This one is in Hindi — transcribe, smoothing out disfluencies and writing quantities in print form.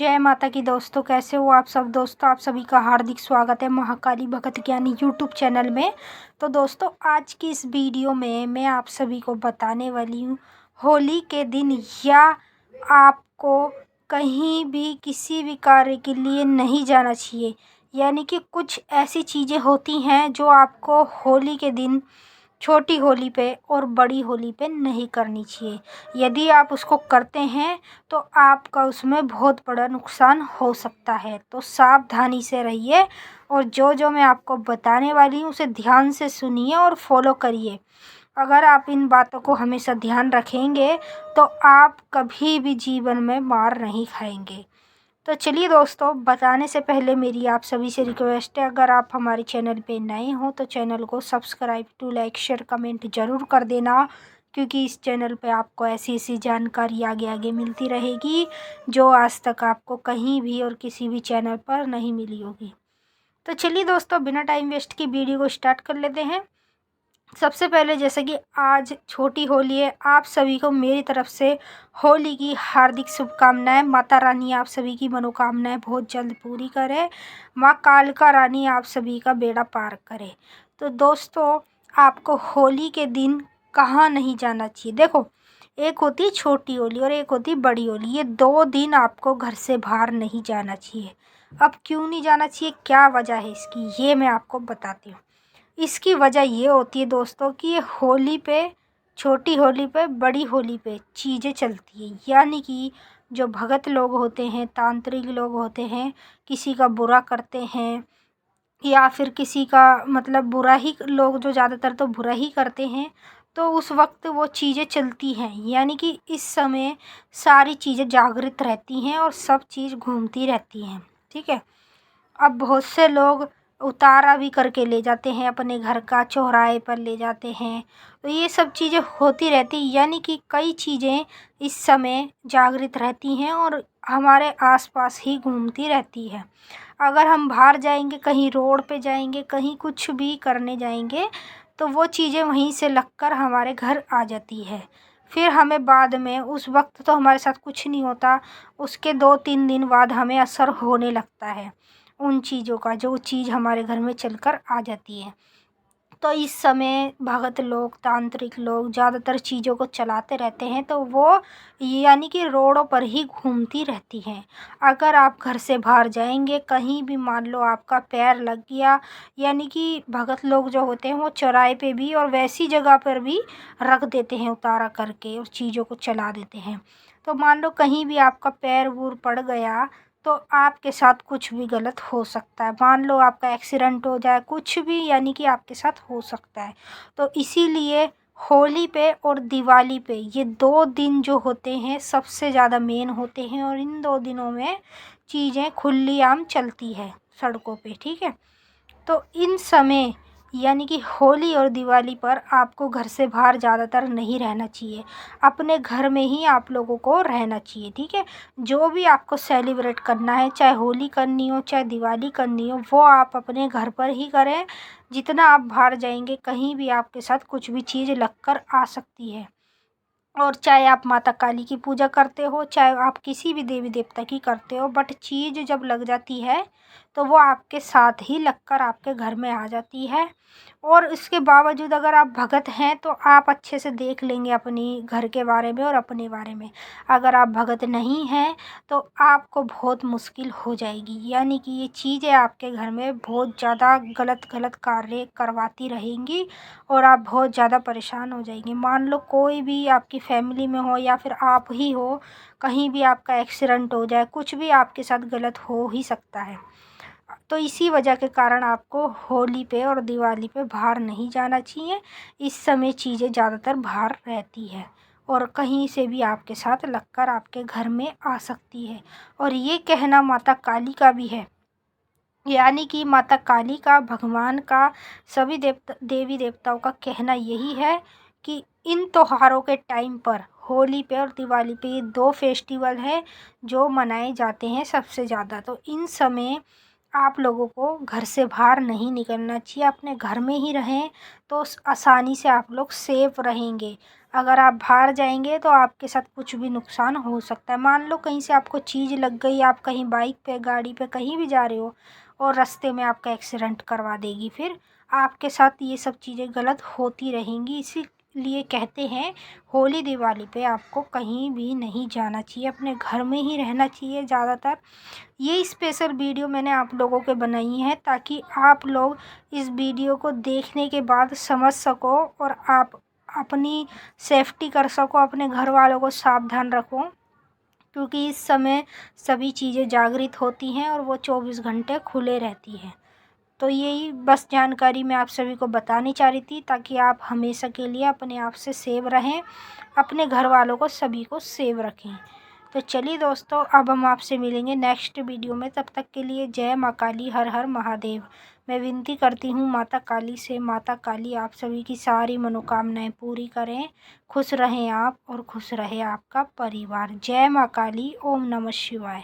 जय माता की दोस्तों, कैसे हो आप सब। दोस्तों, आप सभी का हार्दिक स्वागत है महाकाली भगत ज्ञानी यूट्यूब चैनल में। तो दोस्तों, आज की इस वीडियो में मैं आप सभी को बताने वाली हूँ, होली के दिन या आपको कहीं भी किसी भी कार्य के लिए नहीं जाना चाहिए। यानी कि कुछ ऐसी चीज़ें होती हैं जो आपको होली के दिन, छोटी होली पे और बड़ी होली पे नहीं करनी चाहिए। यदि आप उसको करते हैं तो आपका उसमें बहुत बड़ा नुकसान हो सकता है। तो सावधानी से रहिए और जो जो मैं आपको बताने वाली हूँ उसे ध्यान से सुनिए और फॉलो करिए। अगर आप इन बातों को हमेशा ध्यान रखेंगे तो आप कभी भी जीवन में मार नहीं खाएंगे। तो चलिए दोस्तों, बताने से पहले मेरी आप सभी से रिक्वेस्ट है, अगर आप हमारे चैनल पे नए हो तो चैनल को subscribe to like share comment ज़रूर कर देना, क्योंकि इस चैनल पे आपको ऐसी ऐसी जानकारी आगे आगे मिलती रहेगी जो आज तक आपको कहीं भी और किसी भी चैनल पर नहीं मिली होगी। तो चलिए दोस्तों, बिना टाइम वेस्ट की वीडियो को स्टार्ट कर लेते हैं। सबसे पहले, जैसे कि आज छोटी होली है, आप सभी को मेरी तरफ से होली की हार्दिक शुभकामनाएं। माता रानी आप सभी की मनोकामनाएं बहुत जल्द पूरी करे। माँ कालका रानी आप सभी का बेड़ा पार करे। तो दोस्तों, आपको होली के दिन कहाँ नहीं जाना चाहिए। देखो, एक होती है छोटी होली और एक होती है बड़ी होली। ये 2 दिन आपको घर से बाहर नहीं जाना चाहिए। अब क्यों नहीं जाना चाहिए, क्या वजह है इसकी, ये मैं आपको बताती हूँ। इसकी वजह ये होती है दोस्तों कि होली पे, छोटी होली पे, बड़ी होली पे चीज़ें चलती हैं। यानी कि जो भगत लोग होते हैं, तांत्रिक लोग होते हैं, किसी का बुरा करते हैं या फिर किसी का मतलब बुरा ही, लोग जो ज़्यादातर तो बुरा ही करते हैं, तो उस वक्त वो चीज़ें चलती हैं। यानी कि इस समय सारी चीज़ें जागृत रहती हैं और सब चीज़ घूमती रहती हैं। ठीक है। अब बहुत से लोग उतारा भी करके ले जाते हैं, अपने घर का चौराहे पर ले जाते हैं। तो ये सब चीज़ें होती रहती, यानी कि कई चीज़ें इस समय जागृत रहती हैं और हमारे आसपास ही घूमती रहती है। अगर हम बाहर जाएंगे, कहीं रोड पे जाएंगे, कहीं कुछ भी करने जाएंगे, तो वो चीज़ें वहीं से लगकर हमारे घर आ जाती है। फिर हमें बाद में, उस वक्त तो हमारे साथ कुछ नहीं होता, उसके 2-3 दिन बाद हमें असर होने लगता है उन चीज़ों का, जो चीज़ हमारे घर में चलकर आ जाती है। तो इस समय भगत लोग, तांत्रिक लोग ज़्यादातर चीज़ों को चलाते रहते हैं, तो वो यानी कि रोडों पर ही घूमती रहती हैं। अगर आप घर से बाहर जाएंगे, कहीं भी मान लो आपका पैर लग गया, यानी कि भगत लोग जो होते हैं वो चौराहे पे भी और वैसी जगह पर भी रख देते हैं उतारा करके और चीज़ों को चला देते हैं। तो मान लो कहीं भी आपका पैर वूर पड़ गया तो आपके साथ कुछ भी गलत हो सकता है। मान लो आपका एक्सीडेंट हो जाए, कुछ भी यानी कि आपके साथ हो सकता है। तो इसीलिए होली पे और दिवाली पे ये 2 दिन जो होते हैं सबसे ज़्यादा मेन होते हैं और इन 2 दिनों में चीज़ें खुली आम चलती है सड़कों पे। ठीक है। तो इन समय यानी कि होली और दिवाली पर आपको घर से बाहर ज़्यादातर नहीं रहना चाहिए, अपने घर में ही आप लोगों को रहना चाहिए। ठीक है। जो भी आपको सेलिब्रेट करना है, चाहे होली करनी हो चाहे दिवाली करनी हो, वो आप अपने घर पर ही करें। जितना आप बाहर जाएंगे, कहीं भी आपके साथ कुछ भी चीज़ लग कर आ सकती है। और चाहे आप माता काली की पूजा करते हो, चाहे आप किसी भी देवी देवता की करते हो, बट चीज़ जब लग जाती है तो वो आपके साथ ही लगकर आपके घर में आ जाती है। और इसके बावजूद अगर आप भगत हैं तो आप अच्छे से देख लेंगे अपनी घर के बारे में और अपने बारे में। अगर आप भगत नहीं हैं तो आपको बहुत मुश्किल हो जाएगी, यानी कि ये चीज़ें आपके घर में बहुत ज़्यादा गलत गलत कार्य करवाती रहेंगी और आप बहुत ज़्यादा परेशान हो जाएंगे। मान लो कोई भी आपकी फैमिली में हो या फिर आप ही हो, कहीं भी आपका एक्सीडेंट हो जाए, कुछ भी आपके साथ गलत हो ही सकता है। तो इसी वजह के कारण आपको होली पे और दिवाली पे बाहर नहीं जाना चाहिए। इस समय चीज़ें ज़्यादातर बाहर रहती है और कहीं से भी आपके साथ लगकर आपके घर में आ सकती है। और ये कहना माता काली का भी है, यानी कि माता काली का, भगवान का, सभी देवी देवताओं का कहना यही है कि इन त्योहारों के टाइम पर, होली पे और दिवाली पे, ये 2 फेस्टिवल हैं जो मनाए जाते हैं सबसे ज़्यादा। तो इन समय आप लोगों को घर से बाहर नहीं निकलना चाहिए, अपने घर में ही रहें तो आसानी से आप लोग सेफ रहेंगे। अगर आप बाहर जाएंगे तो आपके साथ कुछ भी नुकसान हो सकता है। मान लो कहीं से आपको चीज़ लग गई, आप कहीं बाइक पे, गाड़ी पे कहीं भी जा रहे हो और रास्ते में आपका एक्सीडेंट करवा देगी, फिर आपके साथ ये सब चीज़ें गलत होती रहेंगी। इसीलिए कहते हैं होली दिवाली पे आपको कहीं भी नहीं जाना चाहिए, अपने घर में ही रहना चाहिए ज़्यादातर। ये स्पेशल वीडियो मैंने आप लोगों के बनाई है ताकि आप लोग इस वीडियो को देखने के बाद समझ सको और आप अपनी सेफ्टी कर सको, अपने घर वालों को सावधान रखो, क्योंकि इस समय सभी चीज़ें जागृत होती हैं और वो 24 घंटे खुले रहती हैं। तो यही बस जानकारी मैं आप सभी को बतानी चाह रही थी ताकि आप हमेशा के लिए अपने आप से सेव रहें, अपने घर वालों को सभी को सेव रखें। तो चलिए दोस्तों, अब हम आपसे मिलेंगे नेक्स्ट वीडियो में। तब तक के लिए जय माँ काली, हर हर महादेव। मैं विनती करती हूँ माता काली से, माता काली आप सभी की सारी मनोकामनाएं पूरी करें। खुश रहें आप और खुश रहे आपका परिवार। जय माँ काली। ओम नमः शिवाय।